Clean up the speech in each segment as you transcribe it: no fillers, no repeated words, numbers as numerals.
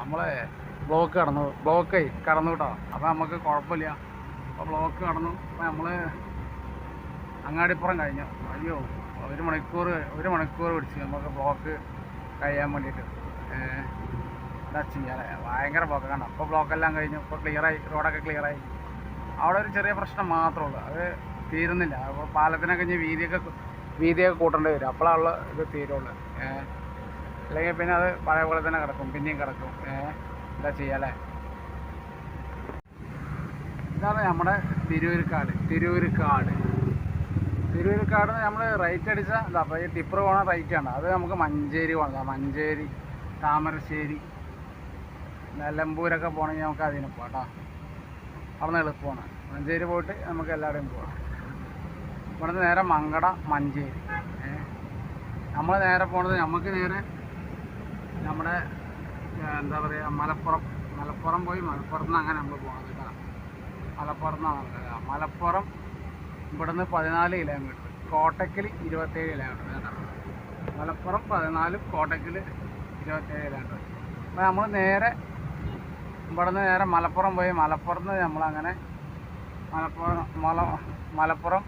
നമ്മളെ ബ്ലോക്ക് കടന്നു കേട്ടോ. അപ്പോൾ നമുക്ക് കുഴപ്പമില്ല. അപ്പോൾ ബ്ലോക്ക് കടന്നു. അപ്പോൾ നമ്മൾ അങ്ങാടിപ്പുറം കഴിഞ്ഞു. അയ്യോ, ഒരു മണിക്കൂർ പിടിച്ച് നമുക്ക് ബ്ലോക്ക് കഴിയാൻ വേണ്ടിയിട്ട്. എന്താ ചെയ്യാതെ ഭയങ്കര ബ്ലോക്ക് കണ്ട. അപ്പോൾ ബ്ലോക്കെല്ലാം കഴിഞ്ഞു. ഇപ്പോൾ ക്ലിയറായി, റോഡൊക്കെ ക്ലിയറായി. അവിടെ ഒരു ചെറിയ പ്രശ്നം മാത്രമേ ഉള്ളൂ, അത് തീരുന്നില്ല. അപ്പോൾ പാലത്തിനൊക്കെ ഇനി വീതിയൊക്കെ കൂട്ടേണ്ടി വരും, അപ്പോഴാണുള്ള ഇത് തീരുള്ളൂ. അല്ലെങ്കിൽ പിന്നെ അത് പഴയ പോലെ തന്നെ കിടക്കും, പിന്നെയും കിടക്കും. എന്താ ചെയ്യാല്ലേ. ഇതാണ് നമ്മുടെ തിരൂർക്കാട് നമ്മൾ റൈറ്റ് അടിച്ചാൽ എന്താ അപ്പോൾ ഈ ടിപ്പർ പോകണ റൈറ്റാണ്. അത് നമുക്ക് മഞ്ചേരി പോകണം. മഞ്ചേരി, താമരശ്ശേരി, നിലമ്പൂരൊക്കെ പോകണമെങ്കിൽ നമുക്ക് അതിന് പോകാം കേട്ടോ. അവിടെ നിന്ന് എളുപ്പമാണ്. മഞ്ചേരി പോയിട്ട് നമുക്ക് എല്ലാവരുടെയും പോകാം. ഇവിടുന്ന് നേരെ മങ്കട, മഞ്ചേരി. നമ്മൾ നേരെ പോണത് നമുക്ക് നേരെ നമ്മുടെ എന്താ പറയുക മലപ്പുറം പോയി മലപ്പുറത്ത് നിന്ന് അങ്ങനെ നമ്മൾ പോകണത് കേട്ടോ. മലപ്പുറം ഇവിടുന്ന് 14 കിലോമീറ്റർ, കോട്ടക്കൽ 27 കിലോമീറ്റർ കേട്ടോ. മലപ്പുറം 14, കോട്ടക്കൽ 27 കിലോമീറ്റർ. അപ്പോൾ നമ്മൾ നേരെ ഇവിടുന്ന് നേരെ മലപ്പുറം പോയി മലപ്പുറത്ത് നിന്ന് നമ്മളങ്ങനെ മലപ്പുറം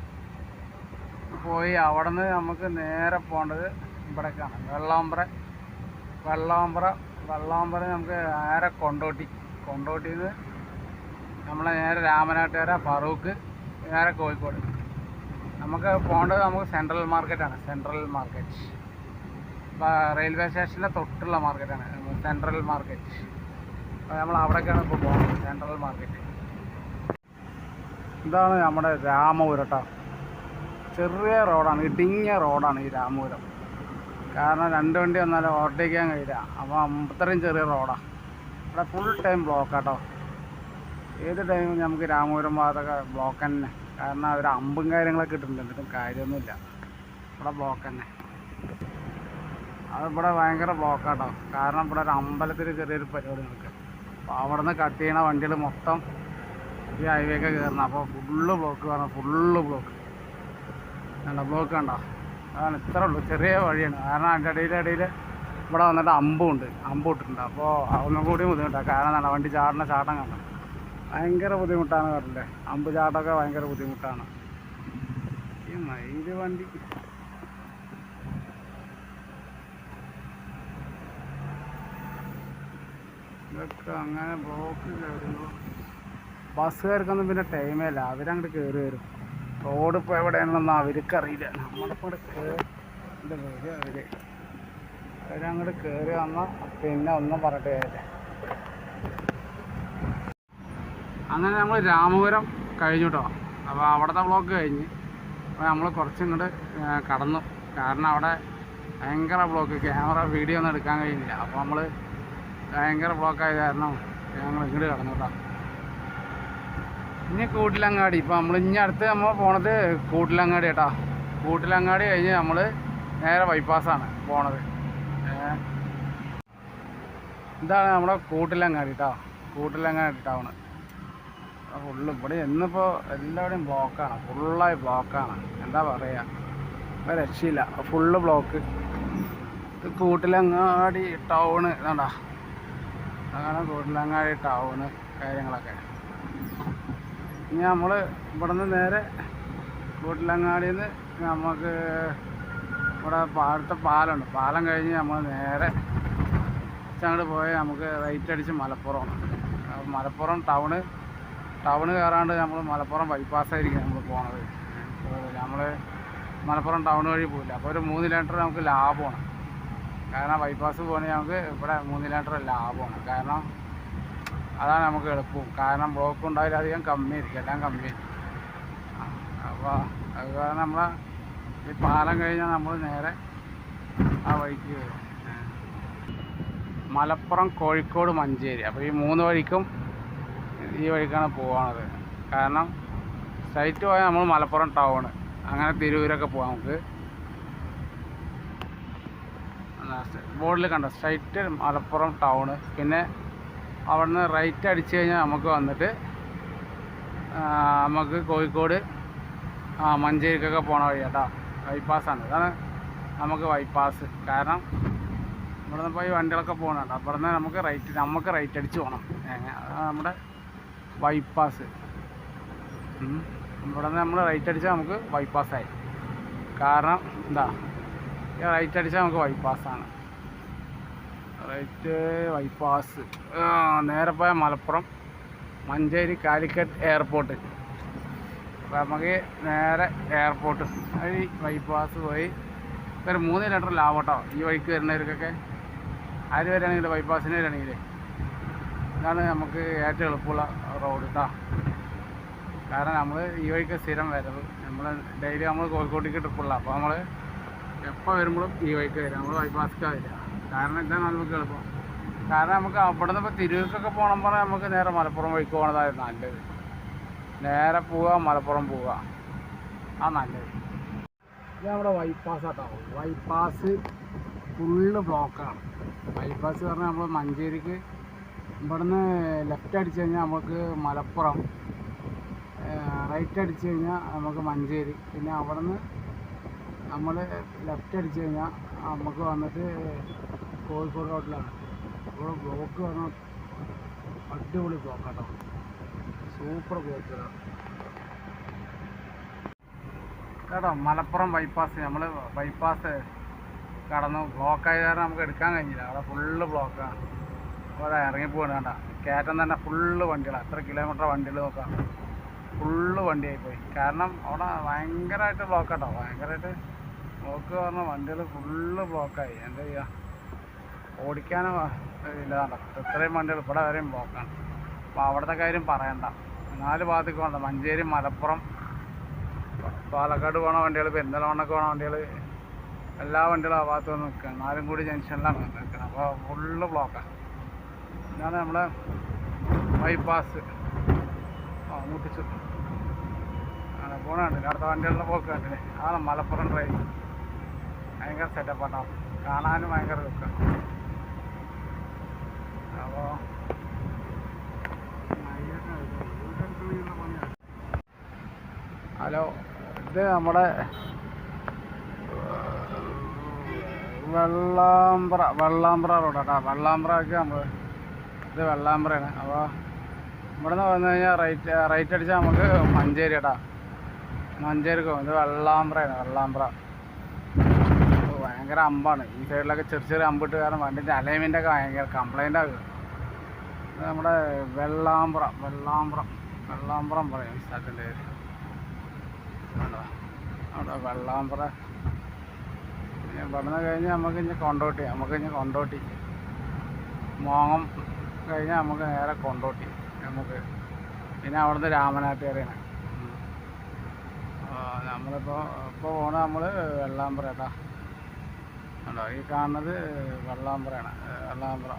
പോയി അവിടെ നിന്ന് നമുക്ക് നേരെ പോകേണ്ടത് ഇവിടേക്കാണ്. വെള്ളാമ്പ്ര നമുക്ക് നേരെ കൊണ്ടോട്ടിയിൽ നിന്ന് നമ്മളെ നേരെ രാമനാട്ടുകര, ഫറൂഖ്, നേരെ കോഴിക്കോട്. നമുക്ക് പോകേണ്ടത് നമുക്ക് സെൻട്രൽ മാർക്കറ്റാണ്. റെയിൽവേ സ്റ്റേഷൻ്റെ തൊട്ടുള്ള മാർക്കറ്റാണ് സെൻട്രൽ മാർക്കറ്റ്. അപ്പോൾ നമ്മൾ അവിടേക്കാണ് ഇപ്പോൾ പോകുന്നത്, സെൻട്രൽ മാർക്കറ്റ്. ഇതാണ് നമ്മുടെ രാമപുരം കേട്ടോ. ചെറിയ റോഡാണ്, ഇടുങ്ങിയ റോഡാണ് ഈ രാമപുരം. കാരണം 2 വണ്ടി വന്നാലും ഓവർടേക്കാൻ കഴിയില്ല. അപ്പോൾ അത്രയും ചെറിയ റോഡാണ്. ഇവിടെ ഫുൾ ടൈം ബ്ലോക്കാട്ടോ. ഏത് ടൈമും നമുക്ക് രാമപുരം ഭാഗത്തൊക്കെ ബ്ലോക്ക് തന്നെ. കാരണം അവർ അമ്പും കാര്യങ്ങളൊക്കെ ഇട്ടിട്ടുണ്ട്, എന്നിട്ടും കാര്യമൊന്നുമില്ല. ഇവിടെ ബ്ലോക്ക് തന്നെ. അതിവിടെ ഭയങ്കര ബ്ലോക്കാട്ടോ. കാരണം ഇവിടെ ഒരു അമ്പലത്തിൽ ചെറിയൊരു പരിപാടി നടക്കുക. അപ്പോൾ അവിടെ നിന്ന് കട്ട് ചെയ്യണ വണ്ടികൾ മൊത്തം ഈ ഹൈവേക്ക് കയറണം. അപ്പോൾ ഫുള്ള് ബ്ലോക്ക് ബ്ലോക്ക് കണ്ടോ. അതാണ് ഇത്ര ഉള്ളൂ, ചെറിയ വഴിയാണ്. കാരണം അതിൻ്റെ ഇടയിൽ ഇവിടെ വന്നിട്ട് അമ്പ് ഇട്ടിട്ടുണ്ട്. അപ്പോൾ ഒന്നും കൂടി ബുദ്ധിമുട്ടാണ്. കാരണം എന്താണ്, വണ്ടി ചാട്ടം കണ്ടോ, ഭയങ്കര ബുദ്ധിമുട്ടാണ്. പറഞ്ഞില്ലേ, അമ്പ് ചാട്ടമൊക്കെ ഭയങ്കര ബുദ്ധിമുട്ടാണ്. ഈ മയില് വണ്ടി ഇതൊക്കെ അങ്ങനെ ബ്ലോക്ക് കയറുമ്പോൾ ബസ്സുകാർക്കൊന്നും പിന്നെ ടൈമേ ഇല്ല. അവരങ്ങോട്ട് കയറി വരും. റോഡ് ഇപ്പോൾ എവിടെയാണെന്നൊന്നും അവർക്കറിയില്ല. നമ്മളിപ്പോൾ അവരങ്ങോട്ട് കയറി വന്നാൽ പിന്നെ ഒന്നും പറഞ്ഞിട്ട് കാര്യമില്ല. അങ്ങനെ നമ്മൾ രാമപുരം കഴിഞ്ഞു കേട്ടോ. അപ്പോൾ അവിടുത്തെ ബ്ലോക്ക് കഴിഞ്ഞ് അപ്പോൾ നമ്മൾ കുറച്ചിങ്ങോട്ട് കടന്നു. കാരണം അവിടെ ഭയങ്കര ബ്ലോക്ക്, വീഡിയോ ഒന്നും എടുക്കാൻ കഴിയുന്നില്ല. അപ്പോൾ നമ്മൾ ഭയങ്കര ബ്ലോക്കായത് കാരണം ഞങ്ങൾ ഇങ്ങോട്ട് കടന്നു കേട്ടോ. ഇനി കൂട്ടിലങ്ങാടി. ഇപ്പോൾ ഇനി അടുത്ത് നമ്മൾ പോണത് കൂട്ടിലങ്ങാടി കേട്ടോ. കൂട്ടിലങ്ങാടി കഴിഞ്ഞ് നമ്മൾ നേരെ ബൈപ്പാസാണ് പോണത്. ഇതാണ് നമ്മുടെ കൂട്ടിലങ്ങാടി കേട്ടോ. Koottilangadi town full. ഇവിടെ എന്നിപ്പോൾ എല്ലാവരുടെയും ബ്ലോക്കാണ്, ഫുള്ളായി ബ്ലോക്കാണ്. എന്താ പറയുക, ഒരു രക്ഷയില്ല, ഫുള്ള് ബ്ലോക്ക്. ഇത് കൂട്ടിലങ്ങാടി ടൗണ് ഇതാണ്ടാ. അതാണ് കൂട്ടിലങ്ങാടി ടൗണ് കാര്യങ്ങളൊക്കെ. ഇനി നമ്മൾ ഇവിടെ നിന്ന് നേരെ കൂട്ടിലങ്ങാടിയിൽ നിന്ന് നമുക്ക് ഇവിടെ അടുത്ത പാലമുണ്ട്. പാലം കഴിഞ്ഞ് നമ്മൾ നേരെ അങ്ങോട്ട് പോയി നമുക്ക് റൈറ്റ് അടിച്ച് മലപ്പുറമാണ്. മലപ്പുറം ടൗണ് കയറാണ്ട് നമ്മൾ മലപ്പുറം ബൈപ്പാസായിരിക്കും നമ്മൾ പോണത്. നമ്മൾ മലപ്പുറം ടൗൺ വഴി പോയില്ല. അപ്പോൾ ഒരു 3 കിലോമീറ്റർ നമുക്ക് ലാഭമാണ്. കാരണം ബൈപ്പാസ് പോകണമെങ്കിൽ നമുക്ക് ഇവിടെ 3 കിലോമീറ്റർ ലാഭമാണ്. കാരണം അതാണ് നമുക്ക് എളുപ്പവും. കാരണം ബ്ലോക്ക് ഉണ്ടായാലും അധികം കമ്മിയായിരിക്കും, എല്ലാം കമ്മിയായിരിക്കും. അപ്പോൾ അത് കാരണം നമ്മളെ ഈ പാലം കഴിഞ്ഞാൽ നമ്മൾ നേരെ ആ വഴിക്ക് വരും. മലപ്പുറം, കോഴിക്കോട്, മഞ്ചേരി. അപ്പോൾ ഈ 3 വഴിക്കും ഈ വഴിക്കാണ് പോകണത്. കാരണം സ്ട്രൈറ്റ് പോയാൽ നമ്മൾ മലപ്പുറം ടൗണ്, അങ്ങനെ തിരൂരൊക്കെ പോകാം. നമുക്ക് ബോർഡിൽ കണ്ട സ്ട്രൈറ്റ് മലപ്പുറം ടൗണ്. പിന്നെ അവിടെ നിന്ന് റൈറ്റ് അടിച്ചു കഴിഞ്ഞാൽ നമുക്ക് വന്നിട്ട് നമുക്ക് കോഴിക്കോട് മഞ്ചേരിക്കൊക്കെ പോകണ വഴി കേട്ടോ. ബൈപ്പാസാണ്, ഇതാണ് നമുക്ക് ബൈപ്പാസ്. കാരണം ഇവിടെ നിന്ന് പോയി വണ്ടികളൊക്കെ പോകുന്നുണ്ട്. അവിടെ നിന്ന് നമുക്ക് റൈറ്റ് അടിച്ച് പോകണം. നമ്മുടെ ബൈപ്പാസ്. ഇവിടെ നിന്ന് നമ്മൾ റൈറ്റ് അടിച്ചാൽ നമുക്ക് ബൈപ്പാസ്സായി. കാരണം എന്താ, റൈറ്റ് അടിച്ചാൽ നമുക്ക് ബൈപ്പാസ്സാണ്. റൈറ്റ് ബൈപ്പാസ് നേരെ പോയ മലപ്പുറം മഞ്ചേരി കാലിക്കറ്റ് എയർപോർട്ട്. അപ്പോൾ നമുക്ക് നേരെ എയർപോർട്ട് വഴി ബൈപ്പാസ് പോയി ഒരു 3 കിലോമീറ്റർ ലാഭം കേട്ടോ ഈ വഴിക്ക് വരുന്നവർക്കൊക്കെ. ആര് വരികയാണെങ്കിൽ ബൈപ്പാസിന് വരികയാണെങ്കിൽ ഇതാണ് നമുക്ക് ഏറ്റവും എളുപ്പമുള്ള റോഡ് കേട്ടോ. കാരണം നമ്മൾ ഈ വഴിക്ക് സ്ഥിരം വരവ്, നമ്മൾ ഡെയിലി നമ്മൾ കോഴിക്കോട്ടേക്ക് ട്രിപ്പുള്ള. അപ്പോൾ നമ്മൾ എപ്പോൾ വരുമ്പോഴും ഈ വഴിക്ക് വരിക, നമ്മൾ ബൈപ്പാസ്ക്കാണ് വരിക. കാരണം ഇതാണ് നമുക്ക് എളുപ്പം. കാരണം നമുക്ക് അവിടെ നിന്ന് ഇപ്പോൾ തിരൂർക്കൊക്കെ പോകണം പറഞ്ഞാൽ നമുക്ക് നേരെ മലപ്പുറം വഴിക്ക് പോകണതായിരുന്നു നല്ലത്. നേരെ പോവുക, മലപ്പുറം പോവുക, ആ നല്ലത്. ഇത് നമ്മുടെ ബൈപ്പാസ് കേട്ടോ. ബൈപ്പാസ് ഫുള്ള് ബ്ലോക്കാണ്. ബൈപ്പാസ് പറഞ്ഞാൽ നമ്മൾ മഞ്ചേരിക്ക് ഇവിടുന്ന് ലെഫ്റ്റ് അടിച്ചു കഴിഞ്ഞാൽ നമുക്ക് മലപ്പുറം, റൈറ്റ് അടിച്ചു കഴിഞ്ഞാൽ നമുക്ക് മഞ്ചേരി, പിന്നെ അവിടെ നിന്ന് നമ്മൾ ലെഫ്റ്റ് അടിച്ചു കഴിഞ്ഞാൽ നമുക്ക് വന്നിട്ട് കോഴിക്കോട് റോഡിലാണ്. അപ്പോൾ ബ്ലോക്ക് പറഞ്ഞാൽ അടിപൊളി ബ്ലോക്ക് കേട്ടോ, സൂപ്പർ ബ്ലോക്ക് കേട്ടോ. മലപ്പുറം ബൈപ്പാസ് നമ്മൾ ബൈപ്പാസ് കടന്നു, ബ്ലോക്കായ കാരണം നമുക്ക് എടുക്കാൻ കഴിഞ്ഞില്ല. അവിടെ ഫുള്ള് ബ്ലോക്കാണ്. അപ്പോൾ അവിടെ ഇറങ്ങിപ്പോകണം കേട്ടോ. കയറ്റം തന്നെ ഫുള്ള് വണ്ടികളാണ്. എത്ര കിലോമീറ്റർ വണ്ടികൾ നോക്കാം, ഫുള്ള് വണ്ടിയായിപ്പോയി. കാരണം അവിടെ ഭയങ്കരമായിട്ട് ബ്ലോക്ക് കേട്ടോ, ഭയങ്കരമായിട്ട് ബ്ലോക്ക് പറഞ്ഞാൽ വണ്ടികൾ ഫുള്ള് ബ്ലോക്കായി. എന്താ ചെയ്യുക, ഓടിക്കാനും ഇല്ലാതാണ്ട. ഇത്രയും വണ്ടികൾ ഇവിടെ വരെയും ബ്ലോക്കാണ്. അപ്പോൾ അവിടുത്തെ കാര്യം പറയണ്ട. 4 ഭാഗത്തേക്ക് വേണ്ട, മഞ്ചേരി, മലപ്പുറം, പാലക്കാട് പോകണ വണ്ടികൾ, പെരിന്തൽമണ്ണക്ക് പോകണ വണ്ടികൾ, എല്ലാ വണ്ടികളും ആ ഭാഗത്ത് വന്ന് നിൽക്കുകയാണ്. 4 കൂടി ജംഗ്ഷനിലാണ് നിൽക്കുന്നത്. അപ്പോൾ ഫുള്ള് ബ്ലോക്കാണ്. ഇതാണ് നമ്മളെ ബൈപ്പാസ്. മുട്ടിച്ചു അങ്ങനെ പോകണുണ്ട്. അടുത്ത വണ്ടികളുടെ പോക്ക് കണ്ടില്ലേ, അതാണ് മലപ്പുറം ട്രെയിൻ. ഭയങ്കര സെറ്റപ്പാട്ടോ, കാണാനും ഭയങ്കര ദുഃഖം. അപ്പോൾ ഹലോ, ഇത് നമ്മുടെ വെള്ളാമ്പ്ര റോഡാട്ടോ. വെള്ളാമ്പ്രക്ക് നമ്മൾ ഇത് വെള്ളാമ്പ്രയാണ്. അപ്പോൾ ഇവിടെ നിന്ന് വന്നു കഴിഞ്ഞാൽ റൈറ്റ് അടിച്ചാൽ നമുക്ക് മഞ്ചേരി കേട്ടോ. മഞ്ചേരിക്ക് പോകും. ഇത് വെള്ളാമ്പ്രയാണ്, വെള്ളാമ്പ്ര. ഭയങ്കര അമ്പാണ്. ഈ സൈഡിലൊക്കെ ചെറിയ അമ്പിട്ട് കാരണം വണ്ടിൻ്റെ അലൈൻമെൻ്റൊക്കെ ഭയങ്കര കംപ്ലൈൻ്റ് ആകുക. ഇത് നമ്മുടെ വെള്ളാമ്പ്രം പറയും സ്ഥലത്തിൻ്റെ പേര്. അവിടെ വെള്ളാമ്പ്ര. ഇവിടുന്ന് കഴിഞ്ഞ് നമുക്ക് ഇനി കൊണ്ടോട്ടി മോങ്ങം കഴിഞ്ഞാൽ നമുക്ക് നേരെ കൊണ്ടോട്ടി നമുക്ക്. പിന്നെ അവിടുന്ന് രാമനാട്ടുകരയാണ്. നമ്മളിപ്പോൾ പോണ നമ്മൾ വെള്ളാമ്പ്ര കേട്ടോ. ഉണ്ടോ ഈ കാണുന്നത് വെള്ളാമ്പ്രയാണ്. വെള്ളാമ്പ്ര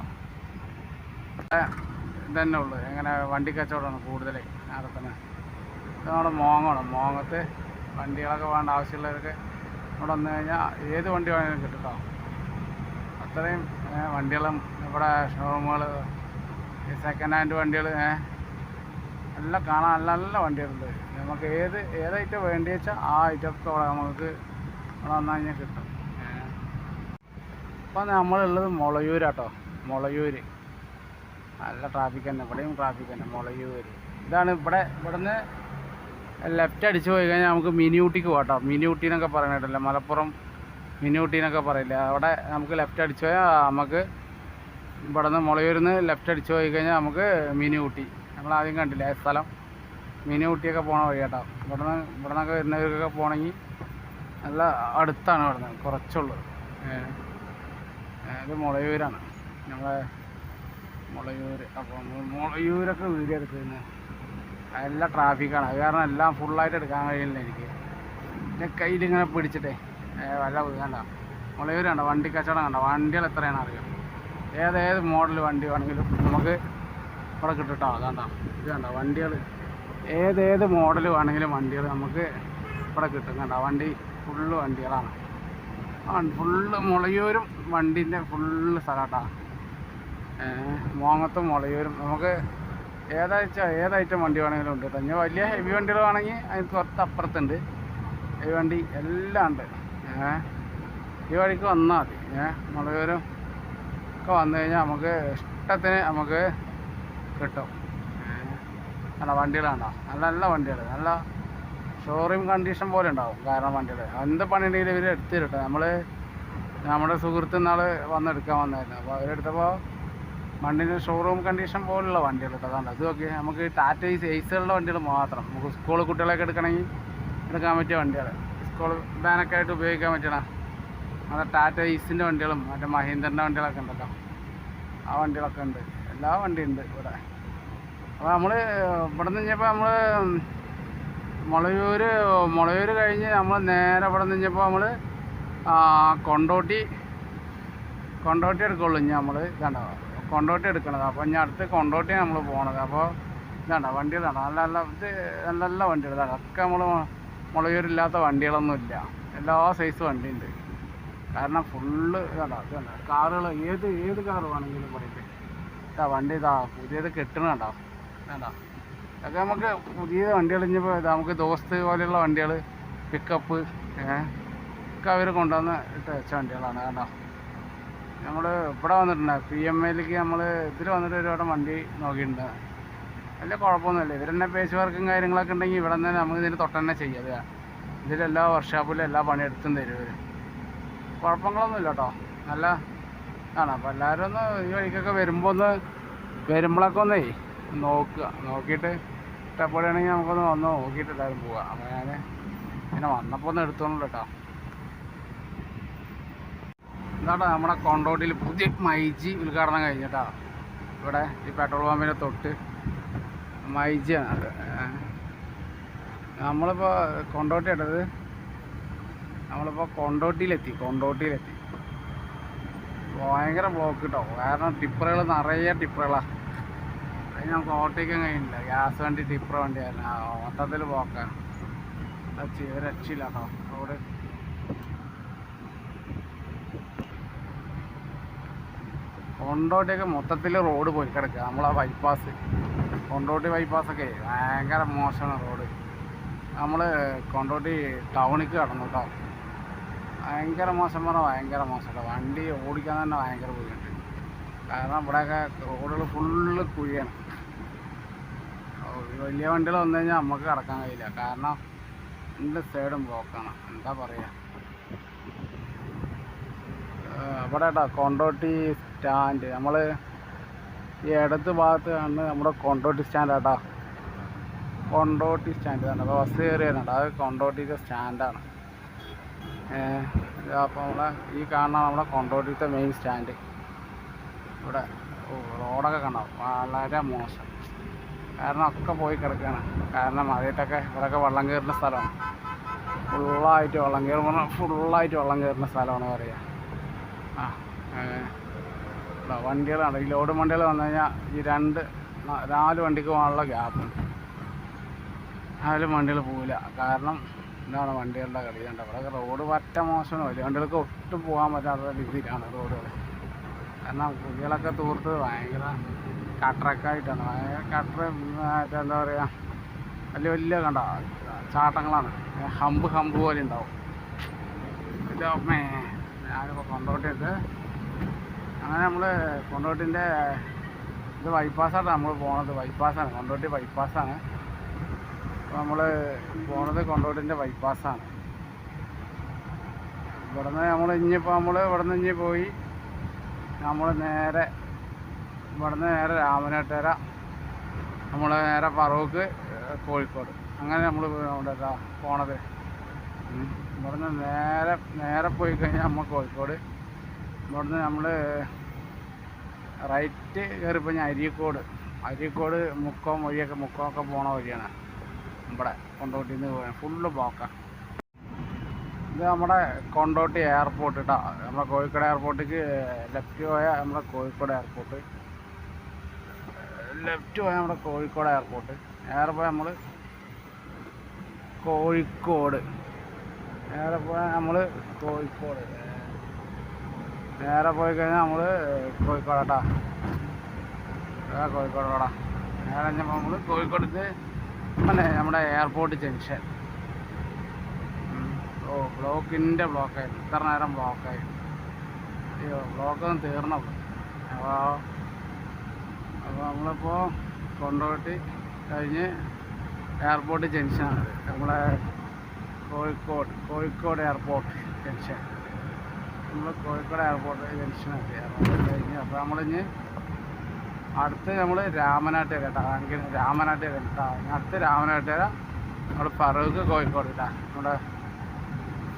ഇതന്നെ ഉള്ളു. എങ്ങനെ വണ്ടി കച്ചവടമാണ് കൂടുതൽ നടത്തുന്നത്. ഇത് നമ്മുടെ മോങ്ങമാണ്. മോങ്ങത്ത് വണ്ടികളൊക്കെ വേണ്ട ആവശ്യമുള്ളവർക്ക് ഇവിടെ വന്നു കഴിഞ്ഞാൽ ഏത് വണ്ടി വേണമെങ്കിലും കിട്ടും കേട്ടോ. അത്രയും വണ്ടികളും ഇവിടെ ഷോറൂമുകൾ, ഈ സെക്കൻഡ് ഹാൻഡ് വണ്ടികൾ എല്ലാം കാണാൻ നല്ല വണ്ടികളുണ്ട്. നമുക്ക് ഏത് ഐറ്റം വേണ്ടി വെച്ചാൽ ആ ഐറ്റമൊക്കെ നമുക്ക് ഇവിടെ വന്നു കഴിഞ്ഞാൽ കിട്ടും. അപ്പോൾ നമ്മളുള്ളത് മുളയൂരാട്ടോ. മുളയൂര് നല്ല ട്രാഫിക് തന്നെ, ഇവിടെയും ട്രാഫിക് തന്നെ. മുളയൂര് ഇതാണ്. ഇവിടുന്ന് ലെഫ്റ്റ് അടിച്ച് പോയി കഴിഞ്ഞാൽ നമുക്ക് മിനി ഊട്ടിക്ക് പോകാം കേട്ടോ. മിനി ഊട്ടി എന്നൊക്കെ പറയുന്നില്ല, മലപ്പുറം മിനി ഊട്ടി എന്നൊക്കെ പറയില്ല. അവിടെ നമുക്ക് ലെഫ്റ്റ് അടിച്ച് പോയാൽ നമുക്ക് ഇവിടെ നിന്ന് മുളയൂരിൽ നിന്ന് ലെഫ്റ്റ് അടിച്ച് പോയി കഴിഞ്ഞാൽ നമുക്ക് മിനി ഊട്ടി. നമ്മൾ ആദ്യം കണ്ടില്ല ആ സ്ഥലം, മിനി ഊട്ടിയൊക്കെ പോകണ വഴി കേട്ടോ. ഇവിടെ നിന്നൊക്കെ വരുന്നവർക്കൊക്കെ പോകണമെങ്കിൽ നല്ല അടുത്താണ്. ഇവിടെ നിന്ന് കുറച്ചുള്ളൂ. ഇത് മുളയൂരാണ്, നമ്മളെ മുളയൂർ. അപ്പോൾ മുളയൂരൊക്കെ വീഡിയോ എടുക്കുന്നത് എല്ലാം ട്രാഫിക്കാണ്. അത് കാരണം എല്ലാം ഫുള്ളായിട്ട് എടുക്കാൻ കഴിയില്ല എനിക്ക്. എൻ്റെ കയ്യിലിങ്ങനെ പിടിച്ചിട്ടേ വല്ല കണ്ട. മുളയൂർ കണ്ട വണ്ടി കച്ചവടം കണ്ട. വണ്ടികൾ എത്രയാണ് അറിയാം. ഏത് മോഡൽ വണ്ടി വേണമെങ്കിലും നമുക്ക് ഇവിടെ കിട്ടും കേട്ടോ. അതാണ്ട ഇത് കണ്ട വണ്ടികൾ, ഏത് മോഡൽ വേണമെങ്കിലും വണ്ടികൾ നമുക്ക് ഇവിടെ കിട്ടും കണ്ട. വണ്ടി ഫുള്ള് വണ്ടികളാണ്. ഫുള്ള് മുളയൂരും വണ്ടീൻ്റെ ഫുള്ള് സ്ഥലം. മോങ്ങത്തും മുളയൂരും നമുക്ക് ഏത് ഐറ്റം വണ്ടി വേണമെങ്കിലും ഉണ്ട് കേട്ടോ. ഇനി വലിയ ഹെവി വണ്ടികൾ വേണമെങ്കിൽ അതിന് കുറച്ച് അപ്പുറത്തുണ്ട് ഹെവി വണ്ടി എല്ലാം ഉണ്ട്. ഈ വഴിക്ക് വന്നാൽ മതി. മുളയൂരും ഒക്കെ വന്നു കഴിഞ്ഞാൽ നമുക്ക് ഇഷ്ടത്തിന് നമുക്ക് കിട്ടും. നല്ല വണ്ടികളുണ്ടോ, നല്ല നല്ല വണ്ടികൾ, നല്ല ഷോറൂം കണ്ടീഷൻ പോലെ ഉണ്ടാവും. കാരണം വണ്ടികൾ എന്ത് പണിയുണ്ടെങ്കിലും ഇവർ എടുത്ത് കിട്ടും. നമ്മുടെ സുഹൃത്ത് നാൾ വന്നെടുക്കാൻ വന്നായിരുന്നു. അപ്പോൾ അവരെടുത്തപ്പോൾ വണ്ടിൻ്റെ ഷോറൂം കണ്ടീഷൻ പോലുള്ള വണ്ടികൾ കേട്ടോ. അതാണ് അത് നോക്കി നമുക്ക് ടാറ്റ ഏസുകളുടെ വണ്ടികൾ മാത്രം നമുക്ക് സ്കൂൾ കുട്ടികളൊക്കെ എടുക്കണമെങ്കിൽ എടുക്കാൻ പറ്റിയ വണ്ടികൾ, സ്കൂൾ വാനൊക്കെ ആയിട്ട് ഉപയോഗിക്കാൻ പറ്റണം. അത് ടാറ്റ ഏസിൻ്റെ വണ്ടികളും മറ്റേ മഹീന്ദ്രൻ്റെ വണ്ടികളൊക്കെ ഉണ്ടല്ലോ, ആ വണ്ടികളൊക്കെ ഉണ്ട്. എല്ലാ വണ്ടിയുണ്ട് ഇവിടെ. അപ്പോൾ നമ്മൾ ഇവിടെ നിന്ന് കഴിഞ്ഞപ്പോൾ നമ്മൾ മുളയൂർ കഴിഞ്ഞ് നമ്മൾ നേരെ ഇവിടെ നിന്ന് കഴിഞ്ഞപ്പോൾ നമ്മൾ കൊണ്ടോട്ടി എടുക്കുള്ളൂ. ഇനി നമ്മൾ ഇതാണ്ടോ കൊണ്ടോട്ടി എടുക്കണത്. അപ്പോൾ ഇനി അടുത്ത് കൊണ്ടോട്ടിയാണ് നമ്മൾ പോണത്. അപ്പോൾ ഇതാണ്ടോ വണ്ടികളാണ് നല്ല നല്ല നല്ല നല്ല വണ്ടികൾ. അതൊക്കെ നമ്മൾ മുളയൂരില്ലാത്ത വണ്ടികളൊന്നുമില്ല, എല്ലാ സൈസ് വണ്ടിയുണ്ട്. കാരണം ഫുള്ള് ഇതാണ്ടോ കാറുകൾ, ഏത് കാറ് വേണമെങ്കിലും പറയില്ലേ. വണ്ടി ഇതാ പുതിയത് കെട്ടണുണ്ടോ, വേണ്ട അതൊക്കെ നമുക്ക് പുതിയ വണ്ടികൾ. ഇനിയിപ്പോൾ നമുക്ക് ദോസ്ത് പോലെയുള്ള വണ്ടികൾ, പിക്കപ്പ് ഒക്കെ അവർ കൊണ്ടുവന്ന് ഇട്ട് വെച്ച വണ്ടികളാണ്. കേട്ടോ നമ്മൾ ഇവിടെ വന്നിട്ടുണ്ട് PMAയിലേക്ക്. നമ്മൾ ഇതിൽ വന്നിട്ട് ഒരുപാട് വണ്ടി നോക്കിയിട്ടുണ്ട്. വലിയ കുഴപ്പമൊന്നുമില്ല. ഇവർ തന്നെ പേച്ച് വർക്കും കാര്യങ്ങളൊക്കെ ഉണ്ടെങ്കിൽ ഇവിടെ തന്നെ നമുക്ക് ഇതിന് തൊട്ട് തന്നെ ചെയ്യാതെ. ഇതിലെല്ലാ വർക്ക്ഷോപ്പിലും എല്ലാ പണിയെടുത്തും തരും ഇവർ. കുഴപ്പങ്ങളൊന്നുമില്ല കേട്ടോ, നല്ല ആണ്. അപ്പോൾ എല്ലാവരും ഒന്ന് ഈ വഴിക്കൊക്കെ വരുമ്പോഴൊക്കെ ഒന്നേ നോക്കിയിട്ട് ഇഷ്ടപ്പെടുകയാണെങ്കിൽ നമുക്കൊന്ന് വന്ന് നോക്കിയിട്ട് എല്ലാവരും പോവാം. അപ്പോൾ ഞാൻ പിന്നെ വന്നപ്പോൾ ഒന്ന് എടുത്തോളൂ കേട്ടോ. എന്താട്ടോ നമ്മുടെ കൊണ്ടോട്ടിയിൽ പുതിയ മൈജി ഉദ്ഘാടനം കഴിഞ്ഞിട്ടാ. ഇവിടെ ഈ പെട്രോൾ പമ്പിൻ്റെ തൊട്ട് മൈജിയാണ് അത്. നമ്മളിപ്പോൾ കൊണ്ടോട്ടി ഇട്ടത്, നമ്മളിപ്പോൾ കൊണ്ടോട്ടിയിലെത്തി. ഭയങ്കര ബ്ലോക്ക് കിട്ടോ. കാരണം ടിപ്പറുകൾ നിറയെ ടിപ്പറുകളാണ്. അതിന് നമുക്ക് ഓവർടേക്കാൻ കഴിയില്ല. ഗ്യാസ് വണ്ടി, ടിപ്പർ വണ്ടിയായിരുന്നു. മൊത്തത്തിൽ ബ്ലോക്കാണ്. രക്ഷയില്ല കേട്ടോ റോഡ്. കൊണ്ടോട്ടിയൊക്കെ മൊത്തത്തിൽ റോഡ് പോയി കിടക്കുക. നമ്മളാ ബൈപ്പാസ്, കൊണ്ടോട്ടി ബൈപ്പാസൊക്കെ ഭയങ്കര മോശമാണ് റോഡ്. നമ്മൾ കൊണ്ടോട്ടി ടൗണിലേക്ക് കടന്നു കേട്ടോ. ഭയങ്കര മോശം കേട്ടോ. വണ്ടി ഓടിക്കാൻ തന്നെ ഭയങ്കര ബുദ്ധിമുട്ട്. കാരണം ഇവിടെയൊക്കെ റോഡുകൾ ഫുള്ള് കുഴിയാണ്. വലിയ വണ്ടികൾ വന്നു കഴിഞ്ഞാൽ നമുക്ക് കടക്കാൻ കഴിയില്ല. കാരണം രണ്ട് സൈഡും ബ്ലോക്കാണ്. എന്താ പറയുക. ഇവിടെ കേട്ടോ കൊണ്ടോട്ടി സ്റ്റാൻഡ്, നമ്മൾ ഈ ഇടത്ത് ഭാഗത്ത് ആണ് നമ്മുടെ കൊണ്ടോട്ടി സ്റ്റാൻഡ് കേട്ടോ. കൊണ്ടോട്ടി സ്റ്റാൻഡ് തന്നെ ബസ് കയറിയാണ്. അത് കൊണ്ടോട്ടിയിലെ സ്റ്റാൻഡാണ്. അപ്പോൾ നമ്മളെ ഈ കാണുന്ന നമ്മുടെ കൊണ്ടോട്ടിയിലത്തെ മെയിൻ സ്റ്റാൻഡ്. ഇവിടെ റോഡൊക്കെ കാണാം വളരെ മോശം. കാരണം ഒക്കെ പോയി കിടക്കുകയാണ്. കാരണം മഴയത്തൊക്കെ ഇവിടെയൊക്കെ വെള്ളം കയറുന്ന സ്ഥലമാണ്. ഫുള്ളായിട്ട് വെള്ളം കയറുന്ന സ്ഥലമാണ് പറയുക. വണ്ടികളാണ് ഈ ലോഡ് വണ്ടികൾ വന്നു കഴിഞ്ഞാൽ ഈ 4 വണ്ടിക്ക് പോകാനുള്ള ഗ്യാപ്പുണ്ട്. 4 വണ്ടികൾ പോവില്ല. കാരണം എന്താണ് വണ്ടികളുടെ കളി. കണ്ട ഇവിടെ റോഡ് പറ്റ മോശമാണ്. വലിയ വണ്ടികൾക്ക് ഒട്ടും പോകാൻ പറ്റാത്ത രീതിയിലാണ് റോഡുകൾ. കാരണം കുഴികളൊക്കെ തൂർത്ത് ഭയങ്കര കട്ടറൊക്കെയായിട്ടാണ്. ഭയങ്കര എന്താ പറയുക, വലിയ കണ്ട ചാട്ടങ്ങളാണ്. ഹമ്പ് പോലെ ഉണ്ടാവും. ഇതമ്മേ ഞാനിപ്പോൾ കൊണ്ടോട്ടിയിട്ട് അങ്ങനെ നമ്മൾ കൊണ്ടോട്ടിൻ്റെ ഇത് ബൈപ്പാസാണ് നമ്മൾ പോണത്. കൊണ്ടോട്ടി ബൈപ്പാസാണ്. അപ്പോൾ നമ്മൾ പോണത് കൊണ്ടോട്ടിൻ്റെ ബൈപ്പാസാണ്. ഇവിടുന്ന് ഇവിടുന്ന് പോയി നമ്മൾ നേരെ രാമനാട്ടുകര, നമ്മൾ നേരെ ഫറൂഖ്, കോഴിക്കോട്. അങ്ങനെ നമ്മൾ പോണത്. ഇവിടുന്ന് നേരെ പോയി കഴിഞ്ഞാൽ നമ്മൾ കോഴിക്കോട്. ഇവിടുന്ന് നമ്മൾ റൈറ്റ് കയറിപ്പോൾ ഞാൻ അരീക്കോട് മുക്കമൊക്കെ പോണ വഴിയാണ്. ഇവിടെ കൊണ്ടോട്ടിയിൽ നിന്ന് പോയാൽ ഫുള്ള് ബ്ലോക്കാണ്. ഇത് നമ്മുടെ കൊണ്ടോട്ടി എയർപോർട്ട് കേട്ടോ. നമ്മുടെ കോഴിക്കോട് എയർപോർട്ടിലേക്ക് ലെഫ്റ്റ് പോയാൽ നമ്മുടെ കോഴിക്കോട് എയർപോർട്ട്. നേരെ പോയാൽ നമ്മൾ കോഴിക്കോട്. നേരെ പോയി കഴിഞ്ഞാൽ നമ്മൾ കോഴിക്കോടാ. കോഴിക്കോടാ. നേരെ കഴിഞ്ഞപ്പോൾ നമ്മൾ കോഴിക്കോടത്ത് നമ്മുടെ എയർപോർട്ട് ജംഗ്ഷൻ. ബ്ലോക്കായി. ഇത്ര നേരം ബ്ലോക്കായി. അയ്യോ, ബ്ലോക്കൊന്നും തീർന്നു. അപ്പോൾ നമ്മളിപ്പോൾ കൊണ്ടോട്ടി കഴിഞ്ഞ് എയർപോർട്ട് ജംഗ്ഷനാണ് നമ്മളെ കോഴിക്കോട് എയർപോർട്ട് ജംഗ്ഷൻ. നമ്മൾ കോഴിക്കോട് എയർപോർട്ട് ജംഗ്ഷനെത്തി. എയർപോർട്ട് കഴിഞ്ഞ് അപ്പോൾ നമ്മളിഞ്ഞ് അടുത്ത് നമ്മൾ രാമനാട്ടുകര കേട്ടോ. എങ്കിൽ രാമനാട്ടുകര കേട്ടോ. അടുത്ത് രാമനാട്ടുകര നമ്മൾ ഫറൂഖ് കോഴിക്കോട് കേട്ടോ. നമ്മുടെ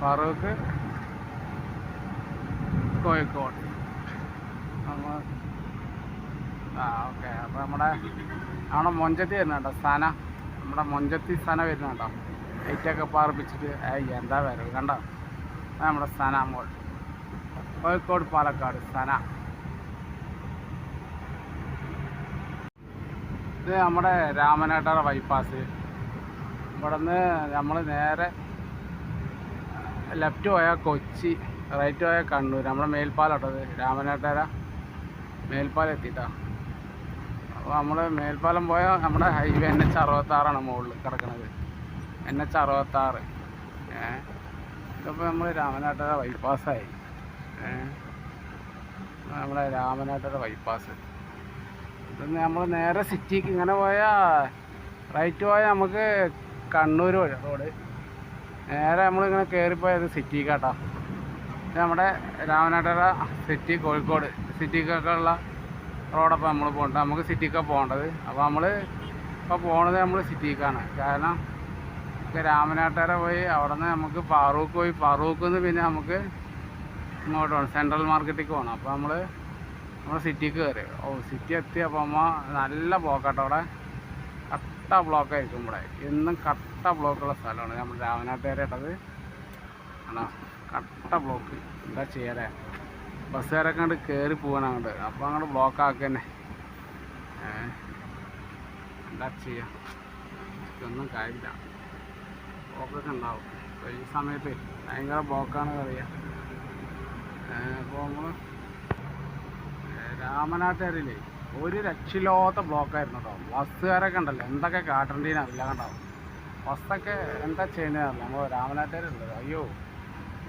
ഫറൂഖ് കോഴിക്കോട് നമ്മൾ ഓക്കെ. അപ്പോൾ നമ്മുടെ മൊഞ്ചത്തി വരുന്നുണ്ടോ സ്ഥാനം, നമ്മുടെ മൊഞ്ചത്തി സ്ഥാനം വരുന്നുണ്ടോ. ലൈറ്റൊക്കെ പാർപ്പിച്ചിട്ട് എന്താ വരവ് കണ്ടോ. നമ്മുടെ സ്ഥാന മോൾ കോഴിക്കോട് പാലക്കാട് സ്ഥാന. ഇത് നമ്മുടെ രാമനാട്ടുകര ബൈപ്പാസ്. ഇവിടെ നിന്ന് നമ്മൾ നേരെ ലെഫ്റ്റ് പോയാൽ കൊച്ചി, റൈറ്റ് പോയാൽ കണ്ണൂർ. നമ്മുടെ മേൽപ്പാലം ഇട്ടത് രാമനാട്ടുകര മേൽപ്പാലം എത്തിയിട്ടാ. അപ്പോൾ നമ്മൾ മേൽപ്പാലം പോയാൽ നമ്മുടെ ഹൈവേ NH66 മുകളിൽ കിടക്കുന്നത്. NH66. ഇതിപ്പോൾ നമ്മൾ രാമനാട്ടുകര ബൈപ്പാസ്സായി. നമ്മുടെ രാമനാട്ടുകര ബൈപ്പാസ്. ഇതൊന്ന് നമ്മൾ നേരെ സിറ്റിക്ക് ഇങ്ങനെ പോയാൽ റൈറ്റ് പോയാൽ നമുക്ക് കണ്ണൂർ വഴി റോഡ്. നേരെ നമ്മളിങ്ങനെ കയറിപ്പോയത് സിറ്റിക്കാട്ടോ. നമ്മുടെ രാമനാട്ടുകര സിറ്റി കോഴിക്കോട് സിറ്റിക്കൊക്കെ ഉള്ള റോഡപ്പോൾ നമ്മൾ പോകേണ്ടത്. നമുക്ക് സിറ്റിക്കാണ് പോകേണ്ടത്. അപ്പോൾ നമ്മൾ ഇപ്പോൾ പോണത് നമ്മൾ സിറ്റിക്കാണ്. കാരണം രാമനാട്ടുകര പോയി അവിടെ നിന്ന് നമുക്ക് ഫാറൂഖ് പോയി, ഫാറൂഖിൽ നിന്ന് പിന്നെ നമുക്ക് ഇങ്ങോട്ട് പോകണം, സെൻട്രൽ മാർക്കറ്റിലേക്ക് പോകണം. അപ്പോൾ നമ്മൾ സിറ്റിക്ക് കയറി. സിറ്റി എത്തി. അപ്പോൾ നല്ല ബ്ലോക്കാട്ടോ അവിടെ. കട്ട ബ്ലോക്കായിരിക്കും ഇവിടെ. എന്നും കട്ട ബ്ലോക്കുള്ള സ്ഥലമാണ് നമ്മൾ രാമനാട്ടുകര ഇട്ടത്. ആണോ കട്ട ബ്ലോക്ക്. എന്താ ചെയ്യാറേ, ബസ്സുകാരൊക്കെ അങ്ങോട്ട് കയറി പോകണം അങ്ങോട്ട്. അപ്പോൾ അങ്ങോട്ട് ബ്ലോക്ക് ആക്കുക തന്നെ. എന്താ ചെയ്യുക, ഒന്നും കാര്യമില്ല. ബ്ലോക്കൊക്കെ ഉണ്ടാവും. അപ്പോൾ ഈ സമയത്ത് ഭയങ്കര ബ്ലോക്കാണ് അറിയുക. അപ്പോൾ നമ്മൾ രാമനാട്ടുകരയിലേ ഒരു രക്ഷയില്ലാത്ത ബ്ലോക്കായിരുന്നു കേട്ടോ. ബസ്സുകാരൊക്കെ ഉണ്ടല്ലോ എന്തൊക്കെ കാട്ടേണ്ടതിന് അറിയില്ല കണ്ടോ. ബസ്സൊക്കെ എന്താ ചെയ്യുന്നതറിയില്ല. നമ്മൾ രാമനാട്ടുകരുള്ളത് അയ്യോ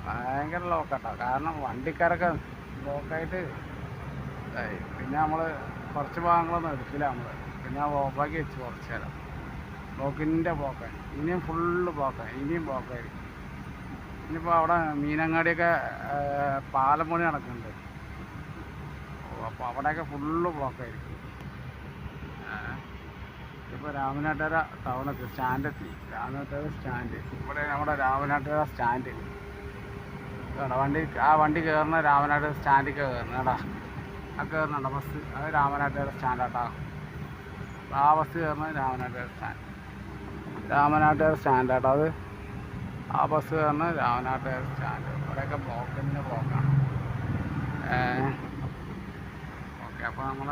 ഭയങ്കര ബ്ലോക്കാട്ടോ. കാരണം വണ്ടിക്കാരൊക്കെ ബ്ലോക്കായിട്ട് പിന്നെ നമ്മൾ കുറച്ച് ഭാഗങ്ങളൊന്നും എടുക്കില്ല നമ്മൾ. പിന്നെ ഓഫാക്കി വെച്ച് കുറച്ച് നേരം. ബ്ലോക്കിൻ്റെ ബ്ലോക്കാണ്. ഇനിയും ഫുള്ള് ബ്ലോക്കാണ്. ഇനിയും ബ്ലോക്കായിരിക്കും. ഇനിയിപ്പോൾ അവിടെ മീനങ്ങാടിയൊക്കെ പാലം പണി നടക്കുന്നുണ്ട്. അപ്പോൾ അവിടെയൊക്കെ ഫുള്ള് ബ്ലോക്കായിരിക്കും. ഇപ്പോൾ രാമനാട്ടുകര ടൗണൊക്കെ സ്റ്റാൻഡെത്തി. രാമനാട്ടുകര സ്റ്റാൻഡ് ഇവിടെ നമ്മുടെ രാമനാട്ടുകര സ്റ്റാൻഡ് വണ്ടി കയറുന്ന രാമനാട്ടുകര സ്റ്റാൻഡിലേക്ക് കയറുന്നത് കേട്ടോ. ആ കയറുന്നുണ്ടോ ബസ്, അത് രാമനാട്ടുകര സ്റ്റാൻഡാട്ടോ. ആ ബസ് കയറുന്നത് രാമനാട്ടുകര സ്റ്റാൻഡാട്ടോ. അത് ആ ബസ് കയറുന്നത് രാമനാട്ടുകര സ്റ്റാൻഡ്. ഇവിടെയൊക്കെ ബ്ലോക്കിൻ്റെ ബ്ലോക്കാണ്. ഓക്കെ. അപ്പോൾ നമ്മൾ